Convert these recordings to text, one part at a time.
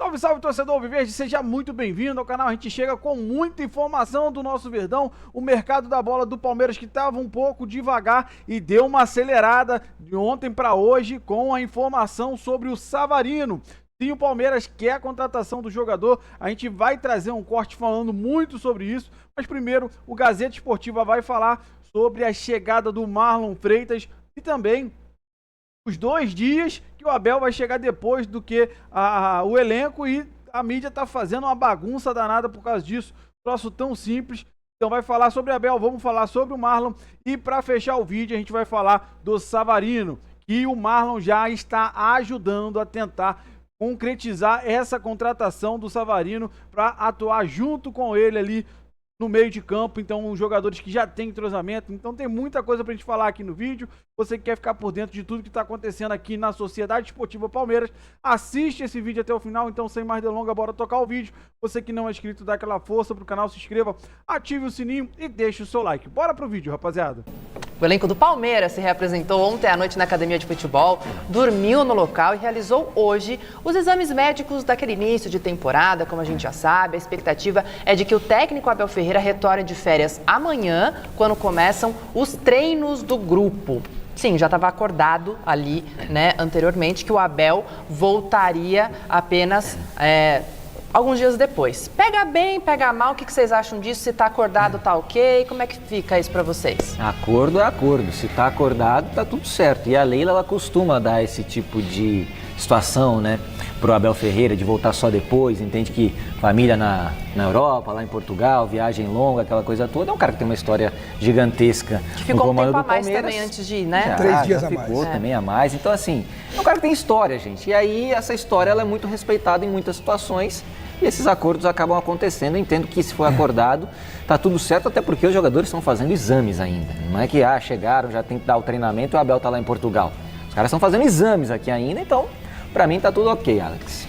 Salve, salve, torcedor alviverde, seja muito bem-vindo ao canal. A gente chega com muita informação do nosso Verdão, o mercado da bola do Palmeiras que estava um pouco devagar e deu uma acelerada de ontem para hoje com a informação sobre o Savarino. Sim, o Palmeiras quer a contratação do jogador, a gente vai trazer um corte falando muito sobre isso, mas primeiro o Gazeta Esportiva vai falar sobre a chegada do Marlon Freitas e também os 2 dias que o Abel vai chegar depois do que o elenco, e a mídia tá fazendo uma bagunça danada por causa disso, troço tão simples. Então vai falar sobre o Abel, vamos falar sobre o Marlon, e para fechar o vídeo a gente vai falar do Savarino, que o Marlon já está ajudando a tentar concretizar essa contratação do Savarino para atuar junto com ele ali no meio de campo. Então, os jogadores que já têm entrosamento. Então, tem muita coisa pra gente falar aqui no vídeo. Você que quer ficar por dentro de tudo que tá acontecendo aqui na Sociedade Esportiva Palmeiras, assiste esse vídeo até o final. Então, sem mais delongas, bora tocar o vídeo. Você que não é inscrito, dá aquela força pro canal, se inscreva, ative o sininho e deixe o seu like. Bora pro vídeo, rapaziada. O elenco do Palmeiras se reapresentou ontem à noite na Academia de Futebol, dormiu no local e realizou hoje os exames médicos daquele início de temporada. Como a gente já sabe, a expectativa é de que o técnico Abel Ferreira retorne de férias amanhã, quando começam os treinos do grupo. Sim, já estava acordado ali, né, anteriormente, que o Abel voltaria apenas alguns dias depois. Pega bem, pega mal, o que vocês acham disso? Se tá acordado, tá ok? Como é que fica isso pra vocês? Acordo é acordo. Se tá acordado, tá tudo certo. E a Leila, ela costuma dar esse tipo de situação, né, pro Abel Ferreira, de voltar só depois. Entende que família na Europa, lá em Portugal, viagem longa, aquela coisa toda. É um cara que tem uma história gigantesca. Que ficou um tempo a mais também antes de ir, né? 3 dias a ficou mais. Também a mais. Então, assim, é um cara que tem história, gente. E aí, essa história, ela é muito respeitada em muitas situações. E esses acordos acabam acontecendo. Eu entendo que se foi acordado, tá tudo certo, até porque os jogadores estão fazendo exames ainda. Não é que, chegaram, já tem que dar o treinamento e o Abel tá lá em Portugal. Os caras estão fazendo exames aqui ainda, então, pra mim tá tudo ok, Alex.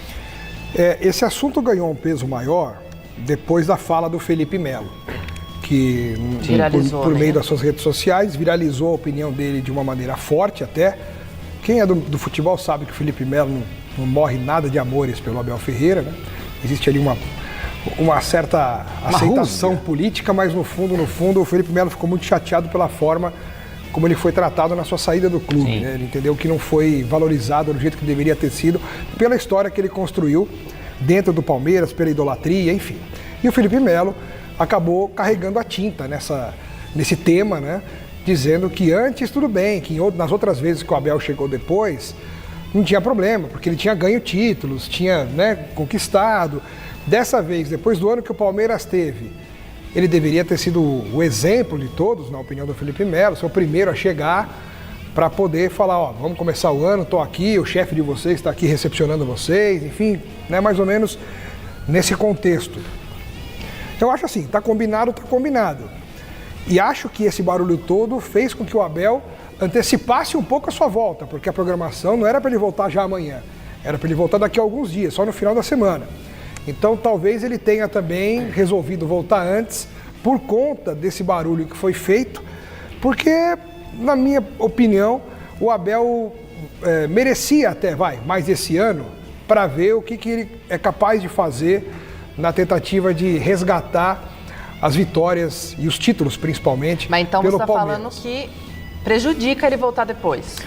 Esse assunto ganhou um peso maior depois da fala do Felipe Melo, que por meio das suas redes sociais viralizou a opinião dele de uma maneira forte até. Quem é do futebol sabe que o Felipe Melo não morre nada de amores pelo Abel Ferreira, né? Existe ali uma certa aceitação política, mas no fundo, o Felipe Melo ficou muito chateado pela forma como ele foi tratado na sua saída do clube, né? Ele entendeu que não foi valorizado do jeito que deveria ter sido, pela história que ele construiu dentro do Palmeiras, pela idolatria, enfim. E o Felipe Melo acabou carregando a tinta nesse tema, né? Dizendo que antes tudo bem, que nas outras vezes que o Abel chegou depois, não tinha problema, porque ele tinha ganho títulos, tinha, né, conquistado. Dessa vez, depois do ano que o Palmeiras teve, ele deveria ter sido o exemplo de todos, na opinião do Felipe Melo, ser o primeiro a chegar para poder falar, vamos começar o ano, estou aqui, o chefe de vocês está aqui recepcionando vocês, enfim, né, mais ou menos nesse contexto. Eu acho assim, tá combinado, tá combinado. E acho que esse barulho todo fez com que o Abel antecipasse um pouco a sua volta, porque a programação não era para ele voltar já amanhã, era para ele voltar daqui a alguns dias, só no final da semana. Então talvez ele tenha também resolvido voltar antes, por conta desse barulho que foi feito, porque, na minha opinião, o Abel merecia até, mais esse ano, para ver o que ele é capaz de fazer na tentativa de resgatar as vitórias e os títulos, principalmente, mas então pelo você está Palmeiras. falando que prejudica ele voltar depois?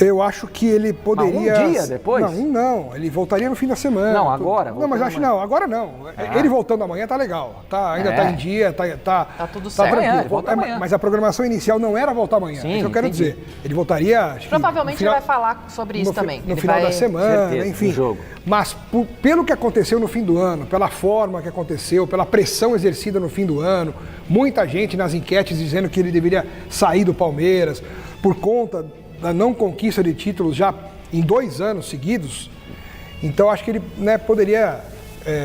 Eu acho que ele poderia... Mas um dia depois? Não, ele voltaria no fim da semana. Não, agora? Não, mas acho não, agora não. Ele voltando amanhã tá legal, ainda tá em dia, tá tudo certo. Tranquilo. Ele volta amanhã. Mas a programação inicial não era voltar amanhã, Sim, isso que eu quero dizer. Ele voltaria... Acho Provavelmente que no final, ele vai falar sobre isso também. No final da semana, certeza, enfim. no jogo. Mas pelo que aconteceu no fim do ano, pela forma que aconteceu, pela pressão exercida no fim do ano, muita gente nas enquetes dizendo que ele deveria sair do Palmeiras por conta da não conquista de títulos já em 2 anos seguidos. Então acho que ele, né, poderia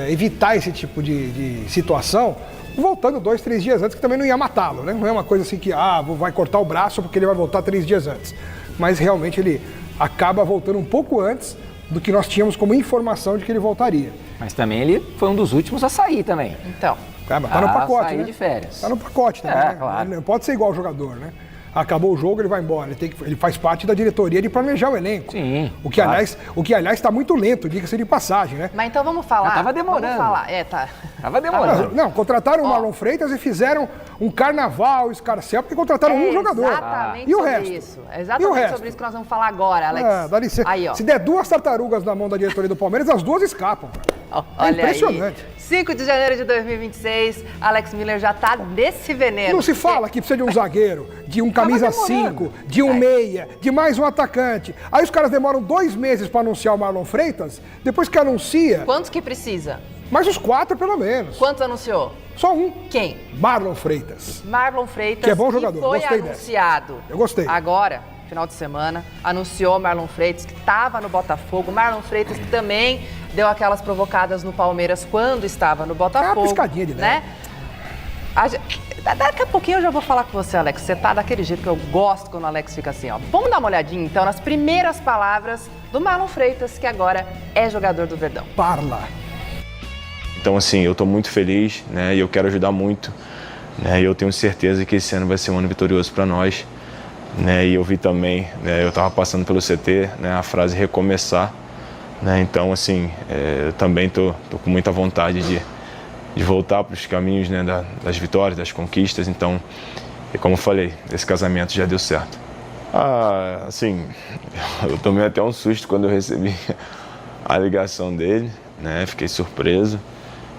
evitar esse tipo de situação voltando 2, 3 dias antes, que também não ia matá-lo, né? Não é uma coisa assim que vai cortar o braço porque ele vai voltar 3 dias antes. Mas realmente ele acaba voltando um pouco antes do que nós tínhamos como informação de que ele voltaria. Mas também ele foi um dos últimos a sair também. Então. Mas tá no pacote, sair né? de férias. Tá no pacote também, né? Claro. Ele não pode ser igual ao jogador, né? Acabou o jogo, ele vai embora. Ele faz parte da diretoria de planejar o elenco. Sim. O que, aliás, está muito lento, diga-se de passagem, né? Mas então vamos falar. Tava demorando. Vamos falar. Tá. Tava demorando. Não, contrataram o Marlon Freitas e fizeram um carnaval escarcel, porque contrataram um jogador. Exatamente E o sobre resto? isso. Exatamente sobre isso que nós vamos falar agora, Alex. Dá licença. Aí, ó. Se der 2 tartarugas na mão da diretoria do Palmeiras, as 2 escapam. Olha impressionante. Aí. 5 de janeiro de 2026, Alex Miller já tá nesse veneno. Não se fala que precisa de um zagueiro, de um camisa 5, de um meia, de mais um atacante. Aí os caras demoram 2 meses para anunciar o Marlon Freitas, depois que anuncia... Quantos que precisa? Mais uns 4, pelo menos. Quantos anunciou? Só um. Quem? Marlon Freitas. Marlon Freitas. Que é bom jogador, foi gostei anunciado. Eu gostei. Agora, final de semana, anunciou Marlon Freitas, que estava no Botafogo. Marlon Freitas, que também deu aquelas provocadas no Palmeiras quando estava no Botafogo. É uma piscadinha de leve. Daqui a pouquinho eu já vou falar com você, Alex. Você tá daquele jeito que eu gosto quando o Alex fica assim, ó. Vamos dar uma olhadinha, então, nas primeiras palavras do Marlon Freitas, que agora é jogador do Verdão. Parla. Então, assim, eu estou muito feliz, né, e eu quero ajudar muito, né, e eu tenho certeza que esse ano vai ser um ano vitorioso para nós, né, e eu vi também, né, eu estava passando pelo CT, né, a frase recomeçar, né, então, assim, eu também tô com muita vontade de voltar para os caminhos, né, das vitórias, das conquistas, então, como eu falei, esse casamento já deu certo. Assim, eu tomei até um susto quando eu recebi a ligação dele, né, fiquei surpreso.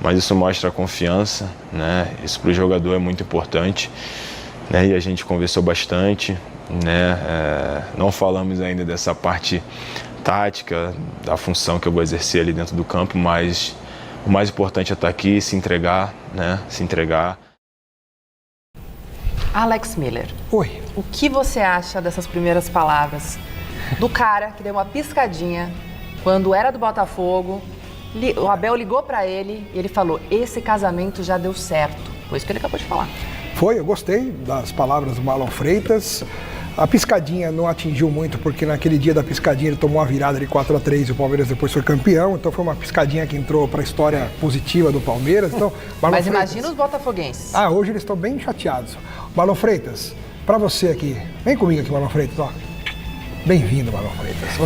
Mas isso mostra a confiança, né? Isso para o jogador é muito importante, né? E a gente conversou bastante, né? Não falamos ainda dessa parte tática, da função que eu vou exercer ali dentro do campo, mas o mais importante é estar aqui, se entregar, né? Se entregar. Alex Miller. Oi. O que você acha dessas primeiras palavras do cara que deu uma piscadinha quando era do Botafogo? O Abel ligou pra ele e ele falou, esse casamento já deu certo. Foi isso que ele acabou de falar. Foi, eu gostei das palavras do Marlon Freitas. A piscadinha não atingiu muito, porque naquele dia da piscadinha ele tomou uma virada de 4-3 e o Palmeiras depois foi campeão. Então foi uma piscadinha que entrou para a história positiva do Palmeiras. Então, Mas imagina os botafoguenses. Hoje eles estão bem chateados. Marlon Freitas, para você aqui. Vem comigo aqui, Marlon Freitas. Ó. Bem-vindo, Marlon Freitas.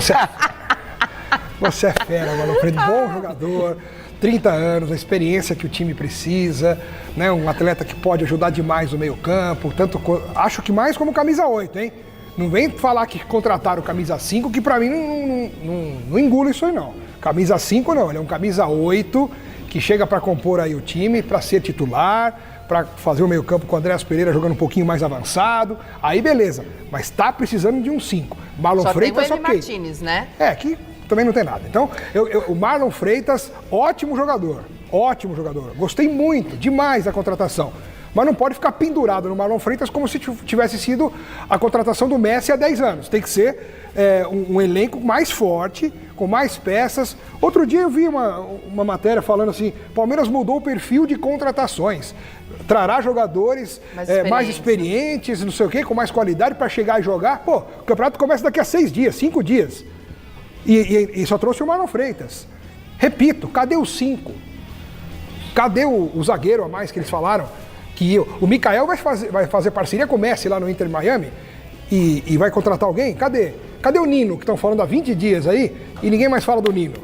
Você é fera, Marlon Freitas, bom jogador, 30 anos, a experiência que o time precisa, né? Um atleta que pode ajudar demais no meio-campo, acho que mais como camisa 8, hein? Não vem falar que contrataram camisa 5, que pra mim não engulo isso aí não. Camisa 5 não, ele é um camisa 8 que chega pra compor aí o time, pra ser titular, pra fazer o meio-campo com o Andréas Pereira jogando um pouquinho mais avançado, aí beleza, mas tá precisando de um 5. Marlon Freitas, tem o Emi Martínez, né? Que também não tem nada. Então, o Marlon Freitas, ótimo jogador. Gostei muito, demais da contratação. Mas não pode ficar pendurado no Marlon Freitas como se tivesse sido a contratação do Messi há 10 anos. Tem que ser um elenco mais forte, com mais peças. Outro dia eu vi uma matéria falando assim, Palmeiras mudou o perfil de contratações. Trará jogadores mais experientes, não sei o quê, com mais qualidade para chegar e jogar. Pô, o campeonato começa daqui a 6 dias, 5 dias. E só trouxe o Marlon Freitas. Repito, cadê os 5? Cadê o zagueiro a mais que eles falaram? Que o Mikael vai fazer parceria com o Messi lá no Inter Miami e vai contratar alguém? Cadê? Cadê o Nino, que estão falando há 20 dias aí e ninguém mais fala do Nino?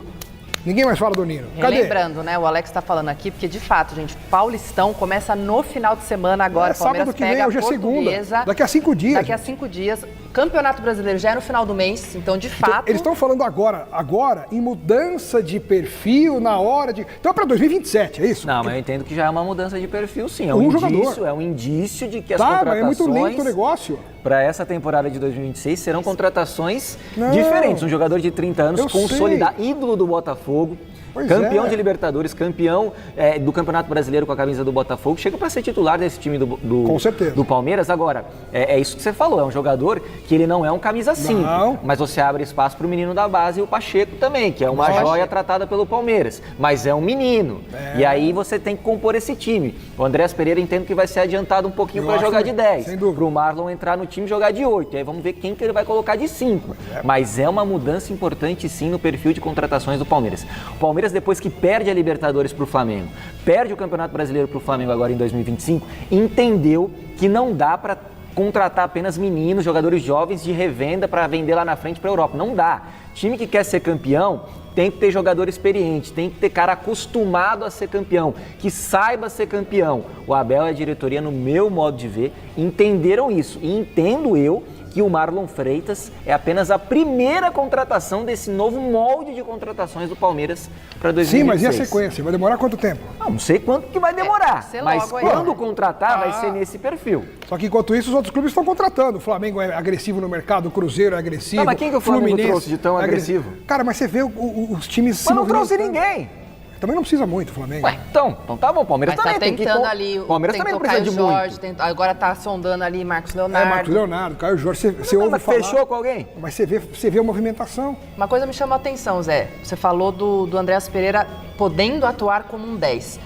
Cadê? Lembrando, né? O Alex está falando aqui, porque de fato, gente, Paulistão começa no final de semana agora. Sábado que vem, hoje é segunda. Daqui a 5 dias. Daqui a 5 dias. Campeonato Brasileiro já é no final do mês, então de fato... Eles estão falando agora em mudança de perfil na hora de... Então é para 2027, é isso? Não, mas eu entendo que já é uma mudança de perfil, sim. É um indício de que as contratações... Mas é muito lento o negócio. Para essa temporada de 2026 serão contratações diferentes. Um jogador de 30 anos, consolidado, ídolo do Botafogo, campeão de Libertadores, campeão do Campeonato Brasileiro com a camisa do Botafogo, chega para ser titular desse time do Palmeiras. Agora, é isso que você falou, é um jogador que ele não é um camisa 5, mas você abre espaço para o menino da base e o Pacheco também, que é uma joia tratada pelo Palmeiras, mas é um menino. E aí você tem que compor esse time. O Andréas Pereira entendo que vai ser adiantado um pouquinho para jogar de 10, para o Marlon entrar no time e jogar de 8. E aí vamos ver quem que ele vai colocar de 5. Mas é uma mudança importante sim no perfil de contratações do Palmeiras. O Palmeiras, depois que perde a Libertadores para o Flamengo, perde o Campeonato Brasileiro para o Flamengo agora em 2025, entendeu que não dá para contratar apenas meninos, jogadores jovens de revenda para vender lá na frente para a Europa. Não dá. Time que quer ser campeão tem que ter jogador experiente, tem que ter cara acostumado a ser campeão, que saiba ser campeão. O Abel e a diretoria, no meu modo de ver, entenderam isso. E entendo eu que o Marlon Freitas é apenas a primeira contratação desse novo molde de contratações do Palmeiras para 2026. Sim, mas e a sequência? Vai demorar quanto tempo? Não sei quanto que vai demorar, mas quando contratar vai ser Ah. nesse perfil. Só que enquanto isso, os outros clubes estão contratando. O Flamengo é agressivo no mercado, o Cruzeiro é agressivo. Tá, mas quem que o Flamengo Fluminense trouxe de tão é agressivo? Cara, mas você vê os times se Mas não trouxe movimentando. ninguém. Também não precisa muito o Flamengo. Ué, então tá bom, o Palmeiras Mas também tá tem que... tentando ali, Palmeiras também não precisa de Jorge, muito. agora tá sondando ali Marcos É, Leonardo. Marcos Leonardo, Caio Jorge, você ouve Mas falar. fechou com alguém? Mas você vê a movimentação. Uma coisa me chamou a atenção, Zé. Você falou do Andreas Pereira podendo atuar como um 10.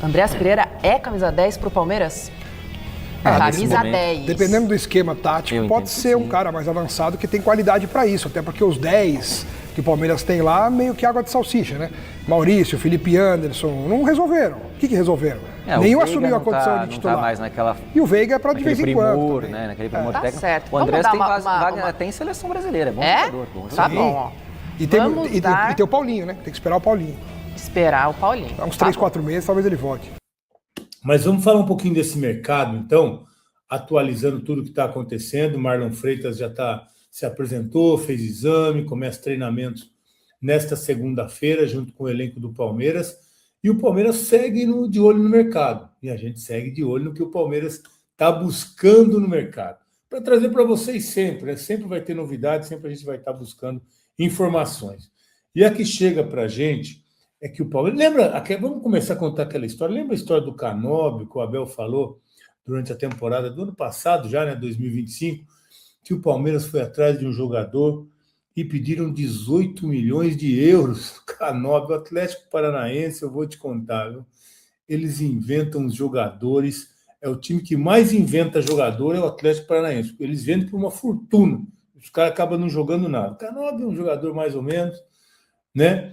Andreas Pereira é camisa 10 pro Palmeiras? nesse Camisa momento, 10. Dependendo do esquema tático, Eu pode entendo ser que um sim. cara mais avançado que tem qualidade para isso. Até porque os 10 que o Palmeiras tem lá, meio que água de salsicha, né? Maurício, Felipe Anderson, não resolveram. O que resolveram? É, o Nenhum Veiga assumiu a não condição tá- de não titular. tá mais naquela... E o Veiga é para de Naquele vez em quando. primor, também. né? Naquele primor Tá técnico. certo. O Vamos Andrés dar tem uma- vaga, tem seleção brasileira, é bom É? jogador. Bom Tá jogador. bom, ó. E tem, Vamos e dar- tem o Paulinho, né? Tem que esperar o Paulinho. Esperar o Paulinho. Há uns Tá 3, bom. 4 meses, talvez ele volte. Mas vamos falar um pouquinho desse mercado, então, atualizando tudo o que está acontecendo. O Marlon Freitas já se apresentou, fez exame, começa treinamentos nesta segunda-feira, junto com o elenco do Palmeiras. E o Palmeiras segue de olho no mercado. E a gente segue de olho no que o Palmeiras está buscando no mercado. Para trazer para vocês sempre, né? Sempre vai ter novidades, sempre a gente vai estar buscando informações. E a que chega para a gente é que o Palmeiras... Vamos começar a contar aquela história. Lembra a história do Canóbio, que o Abel falou durante a temporada do ano passado, já, né, 2025, que o Palmeiras foi atrás de um jogador e pediram 18 milhões de euros. Canóbio, o Atlético Paranaense, eu vou te contar, viu? Eles inventam os jogadores, é o time que mais inventa jogador, é o Atlético Paranaense. Eles vendem por uma fortuna, os caras acabam não jogando nada. O Canóbio é um jogador mais ou menos, né?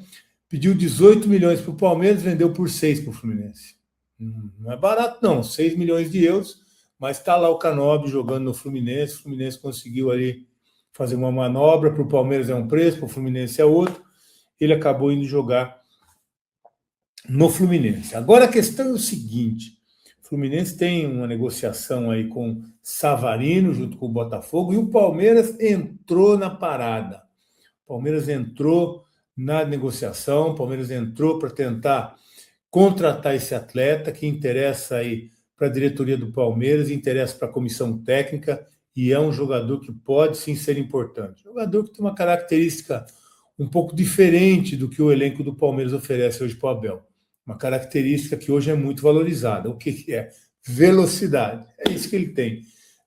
Pediu 18 milhões para o Palmeiras, vendeu por 6 para o Fluminense. Não é barato, não. 6 milhões de euros, mas está lá o Canóbio jogando no Fluminense. O Fluminense conseguiu ali fazer uma manobra. Para o Palmeiras é um preço, para o Fluminense é outro. Ele acabou indo jogar no Fluminense. Agora a questão é o seguinte: o Fluminense tem uma negociação aí com Savarino, junto com o Botafogo, e o Palmeiras entrou na parada. O Palmeiras entrou na negociação, o Palmeiras entrou para tentar contratar esse atleta que interessa aí para a diretoria do Palmeiras, interessa para a comissão técnica e é um jogador que pode sim ser importante. Jogador que tem uma característica um pouco diferente do que o elenco do Palmeiras oferece hoje para o Abel. Uma característica que hoje é muito valorizada. O que é? Velocidade. É isso que ele tem.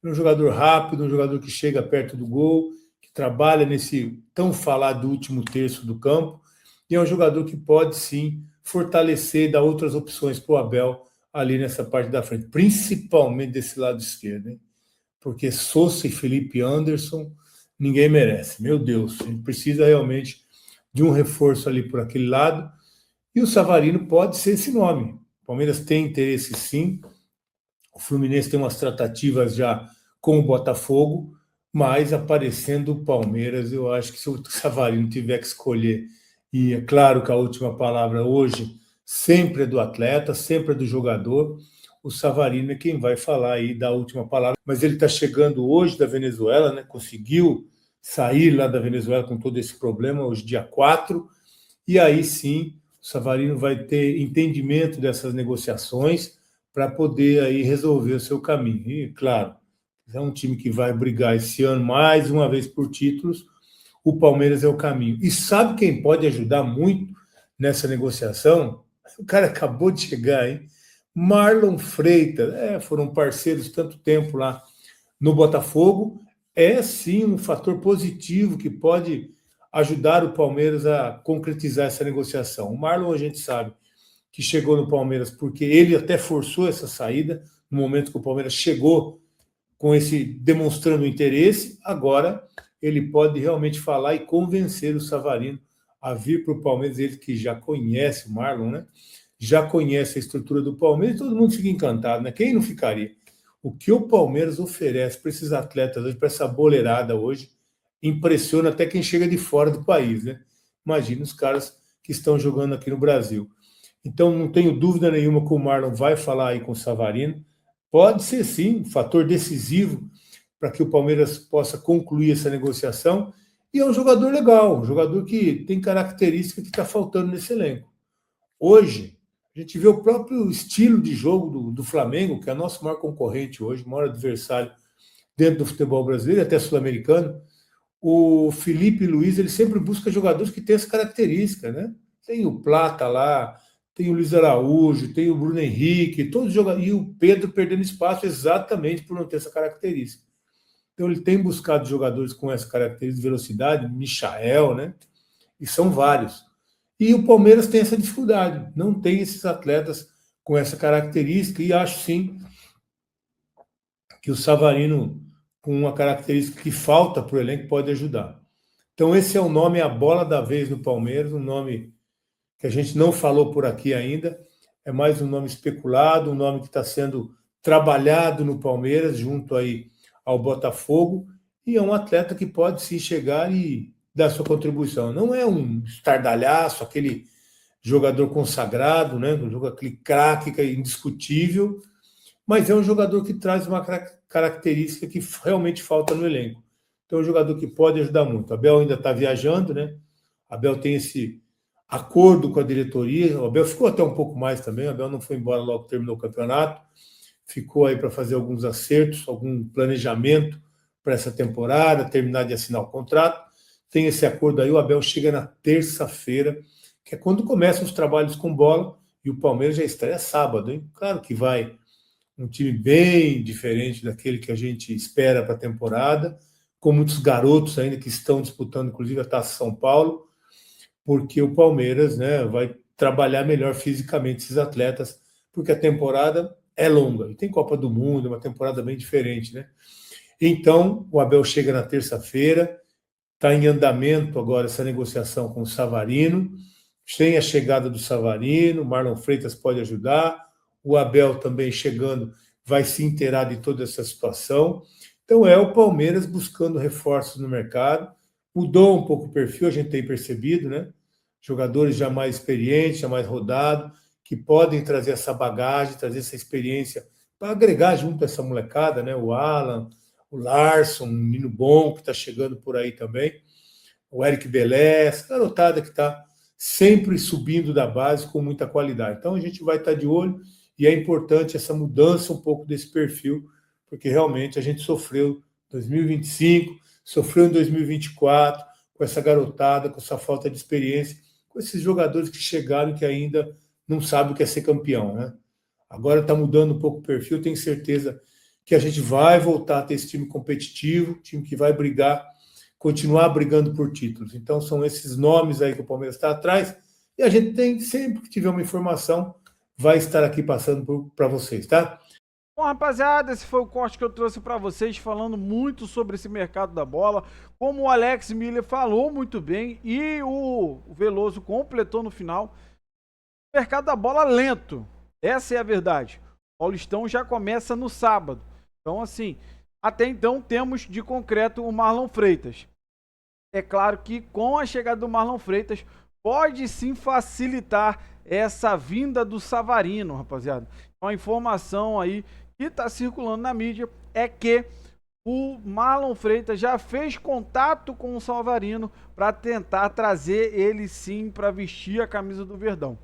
É um jogador rápido, um jogador que chega perto do gol, que trabalha nesse tão falado último terço do campo, e é um jogador que pode sim fortalecer e dar outras opções para o Abel ali nessa parte da frente, principalmente desse lado esquerdo, hein? Porque Sousa e Felipe Anderson ninguém merece. Meu Deus, a gente precisa realmente de um reforço ali por aquele lado, e o Savarino pode ser esse nome. O Palmeiras tem interesse sim, o Fluminense tem umas tratativas já com o Botafogo, mas aparecendo o Palmeiras, eu acho que se o Savarino tiver que escolher, e é claro que a última palavra hoje sempre é do atleta, sempre é do jogador, o Savarino é quem vai falar aí da última palavra, mas ele está chegando hoje da Venezuela, né? Conseguiu sair lá da Venezuela com todo esse problema, hoje dia 4, e aí sim o Savarino vai ter entendimento dessas negociações para poder aí resolver o seu caminho. E, claro, é um time que vai brigar esse ano mais uma vez por títulos, o Palmeiras é o caminho. E sabe quem pode ajudar muito nessa negociação? O cara acabou de chegar, hein? Marlon Freitas. Foram parceiros tanto tempo lá no Botafogo. É, sim, um fator positivo que pode ajudar o Palmeiras a concretizar essa negociação. O Marlon, a gente sabe que chegou no Palmeiras porque ele até forçou essa saída no momento que o Palmeiras chegou com esse demonstrando interesse. Agora ele pode realmente falar e convencer o Savarino a vir para o Palmeiras, ele que já conhece o Marlon, né? Já conhece a estrutura do Palmeiras, todo mundo fica encantado, né? Quem não ficaria? O que o Palmeiras oferece para esses atletas hoje, para essa boleirada hoje, impressiona até quem chega de fora do país, né? Imagina os caras que estão jogando aqui no Brasil. Então, não tenho dúvida nenhuma que o Marlon vai falar aí com o Savarino. Pode ser, sim, um fator decisivo para que o Palmeiras possa concluir essa negociação. E é um jogador legal, um jogador que tem característica que está faltando nesse elenco. Hoje, a gente vê o próprio estilo de jogo do Flamengo, que é o nosso maior concorrente hoje, o maior adversário dentro do futebol brasileiro, até sul-americano. O Felipe Luiz, ele sempre busca jogadores que têm essa característica, né? Tem o Plata lá, tem o Luiz Araújo, tem o Bruno Henrique, todos os jogadores, e o Pedro perdendo espaço exatamente por não ter essa característica. Então ele tem buscado jogadores com essa característica de velocidade, Michael, né? E são vários. E o Palmeiras tem essa dificuldade, não tem esses atletas com essa característica, e acho sim que o Savarino, com uma característica que falta para o elenco, pode ajudar. Então esse é o nome, a bola da vez no Palmeiras, um nome que a gente não falou por aqui ainda, é mais um nome especulado, um nome que está sendo trabalhado no Palmeiras, junto aí ao Botafogo, e é um atleta que pode sim chegar e dar sua contribuição. Não é um estardalhaço, aquele jogador consagrado, né? Aquele craque que é indiscutível, mas é um jogador que traz uma característica que realmente falta no elenco. Então é um jogador que pode ajudar muito. A Abel ainda está viajando, né? A Abel tem esse acordo com a diretoria. O Abel ficou até um pouco mais também. O Abel não foi embora logo que terminou o campeonato. Ficou aí para fazer alguns acertos, algum planejamento para essa temporada, terminar de assinar o contrato. Tem esse acordo aí. O Abel chega na terça-feira, que é quando começam os trabalhos com bola, e o Palmeiras já estreia sábado, hein? Claro que vai um time bem diferente daquele que a gente espera para a temporada, com muitos garotos ainda que estão disputando, inclusive, a Taça São Paulo, porque o Palmeiras, né, vai trabalhar melhor fisicamente esses atletas, porque a temporada é longa, e tem Copa do Mundo, é uma temporada bem diferente, né? Então, o Abel chega na terça-feira, está em andamento agora essa negociação com o Savarino, tem a chegada do Savarino, Marlon Freitas pode ajudar, o Abel também chegando vai se inteirar de toda essa situação. Então é o Palmeiras buscando reforços no mercado, mudou um pouco o perfil, a gente tem percebido, né? Jogadores já mais experientes, já mais rodados, que podem trazer essa bagagem, trazer essa experiência para agregar junto a essa molecada, né? O Alan, o Larson, um menino bom que está chegando por aí também, o Eric Belé, essa garotada que está sempre subindo da base com muita qualidade. Então a gente vai estar de olho e é importante essa mudança um pouco desse perfil, porque realmente a gente sofreu em 2025, sofreu em 2024 com essa garotada, com essa falta de experiência, com esses jogadores que chegaram e que ainda não sabem o que é ser campeão, né? Agora está mudando um pouco o perfil, tenho certeza que a gente vai voltar a ter esse time competitivo, time que vai brigar, continuar brigando por títulos. Então são esses nomes aí que o Palmeiras está atrás, e a gente tem, sempre que tiver uma informação, vai estar aqui passando para vocês, tá? Bom, rapaziada, esse foi o corte que eu trouxe para vocês, falando muito sobre esse mercado da bola. Como o Alex Miller falou muito bem e o Veloso completou no final, o mercado da bola lento, essa é a verdade. O Paulistão já começa no sábado. Então, assim, até então temos de concreto o Marlon Freitas. É claro que com a chegada do Marlon Freitas, pode sim facilitar essa vinda do Savarino, rapaziada. Então, a informação aí que está circulando na mídia é que o Marlon Freitas já fez contato com o Savarino para tentar trazer ele sim para vestir a camisa do Verdão.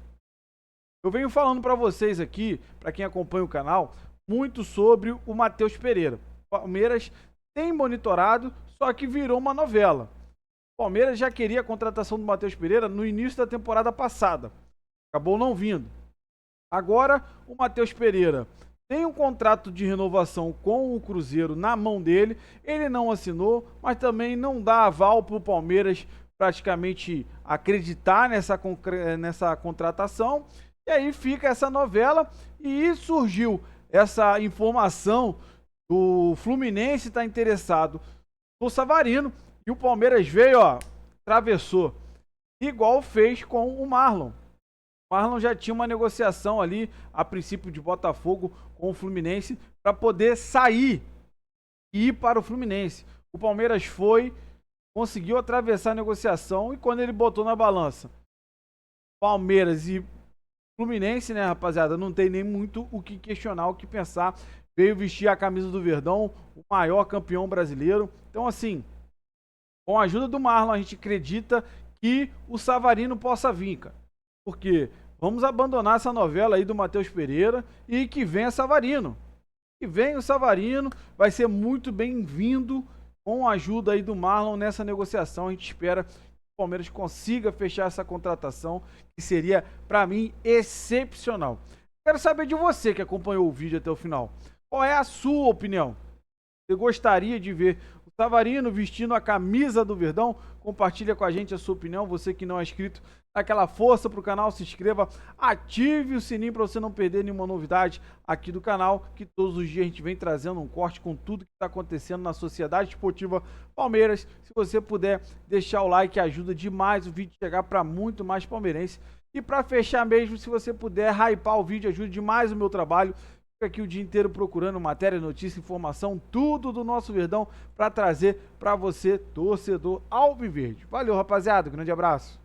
Eu venho falando para vocês aqui, para quem acompanha o canal, muito sobre o Matheus Pereira. O Palmeiras tem monitorado, só que virou uma novela. O Palmeiras já queria a contratação do Matheus Pereira no início da temporada passada. Acabou não vindo. Agora, o Matheus Pereira tem um contrato de renovação com o Cruzeiro na mão dele. Ele não assinou, mas também não dá aval para o Palmeiras praticamente acreditar nessa contratação. E aí fica essa novela e surgiu essa informação do Fluminense estar interessado no Savarino e o Palmeiras veio, atravessou, igual fez com o Marlon. O Marlon já tinha uma negociação ali, a princípio de Botafogo com o Fluminense, para poder sair e ir para o Fluminense. O Palmeiras conseguiu atravessar a negociação e quando ele botou na balança Palmeiras e Fluminense, né, rapaziada, não tem nem muito o que questionar, o que pensar. Veio vestir a camisa do Verdão, o maior campeão brasileiro. Então, assim, com a ajuda do Marlon, a gente acredita que o Savarino possa vir, cara. Porque vamos abandonar essa novela aí do Matheus Pereira e que venha Savarino. Que venha o Savarino, vai ser muito bem-vindo com a ajuda aí do Marlon nessa negociação. A gente espera que o Palmeiras consiga fechar essa contratação, que seria, para mim, excepcional. Quero saber de você que acompanhou o vídeo até o final. Qual é a sua opinião? Você gostaria de ver o Savarino vestindo a camisa do Verdão? Compartilha com a gente a sua opinião. Você que não é inscrito, dá aquela força pro canal, se inscreva, ative o sininho para você não perder nenhuma novidade aqui do canal, que todos os dias a gente vem trazendo um corte com tudo que está acontecendo na Sociedade Esportiva Palmeiras. Se você puder deixar o like, ajuda demais o vídeo chegar para muito mais palmeirense. E para fechar mesmo, se você puder hypar o vídeo, ajuda demais o meu trabalho. Fica aqui o dia inteiro procurando matéria, notícia, informação, tudo do nosso Verdão para trazer para você, torcedor alviverde. Valeu, rapaziada. Grande abraço.